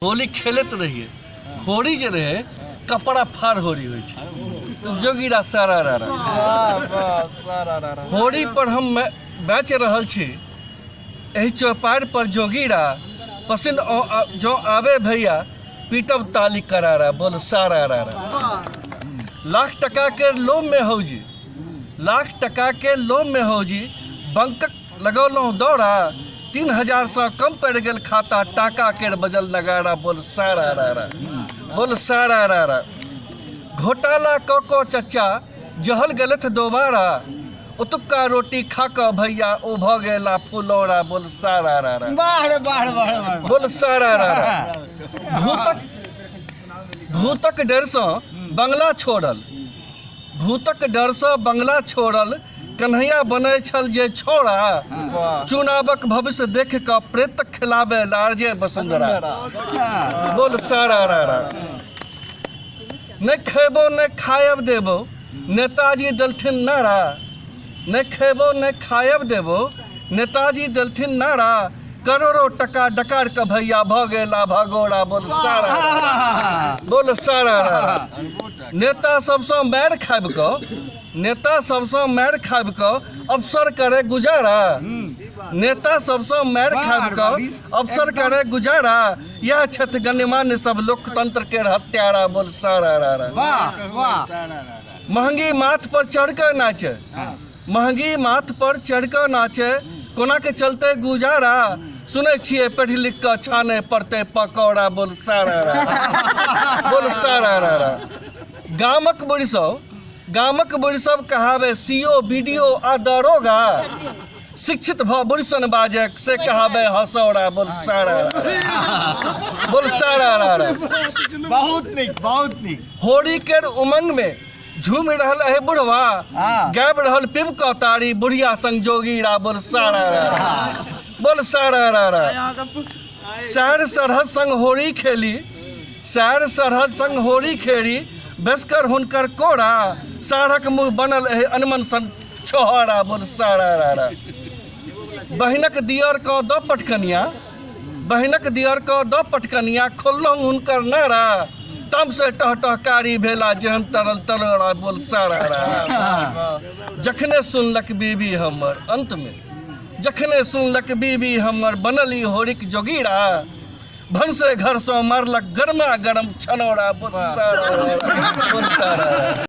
होली खेलत रहिए। होली जे रहे कपड़ा फाड़ होली हो जोगिरा सारा रारा होली पर हम बेच रहल छी। एही चौपार पर जोगिरा पसंद जो आवे भैया पीटब ताली करारा बोल सारा रारा। लाख टका के लोम में हो जी, लाख टका के लोम में हो जी। बंकक लगौलों दौड़ा 3000 से कम पड़ गल खाता टाका के बजल नगारा बोल सारा रारा बोल सारा रारा। घोटाला को चचा जहल गलत दोबारा उतुक्का रोटी खाकर भैया ओ भ गेला फुलौरा बोल सारा रारा बोल सारा रारा। भूतक डर से बंगला छोड़ल, भूतक डर से बंगला छोड़ल कन्हैया बने छल जे छोड़ा। चुनावक भविष्य देख कर प्रेत खिलावे लारजे वसुंधरा बोल सारा रारा। न खेबो न खायब देबो नेताजी दलथिन नारा, न खेबो न खायब देबो नेताजी दलथिन नारा। करोड़ों टका डकार का भैया भ गेला भगोड़ा बोल सारा बोल सारा रारा। नेता सबसे मार खाब को, नेता सबसे मार खाब को अफसर करे गुजारा, नेता सबसे मार खाब को अफसर करे गुजारा। यह छत गण्यमान्य सब लोकतंत्र के हत्यारा बोल सारा रारा। महंगी माथ पर चढ़ कर नाचे, महंगी माथ पर चढ़ कर नाचे कोना के चलते गुजारा। सुने छिए पढ़ लिख कर छाने पड़ते पकौड़ा बोल सारा रारा बोल सारा रारा। गामक बुढ़ी सब कहावे सीओ बीडीओ आ दरोगा। शिक्षित भ बुढ़सन बाजे से कहावे हसौड़ा बोल सारा रारा बोल सारा रारा। बहुत निक होली के उमंग में झूम रहल है बुढ़वा, गाब रहल पिब का तारी बुढ़िया संग जोगीरा बोल सारा रारा बोल सारा रारा। शहर सरहद संग होली खेली, शहर सरहद संग होली खेली बेसकर हुनकर कोड़ा। साढ़क मुँह बनल है अनमन सन छोहरा बोल सारा रारा। बहिनक दियर को दो पटकनिया, बहिनक दियर को दो पटकनिया खोललों हुनकर नारा। तब से टहटहकारी भेला जेहन तरल तरोड़ा बोल सारा रारा। जखने सुनलक बीबी हमर अंत में, जखने सुनलक बीबी हमर बनली होरिक जोगीरा। भंसे घर से मारलक गरमा गरम छनौड़ा बोल सारा रारा बोल सारा रारा।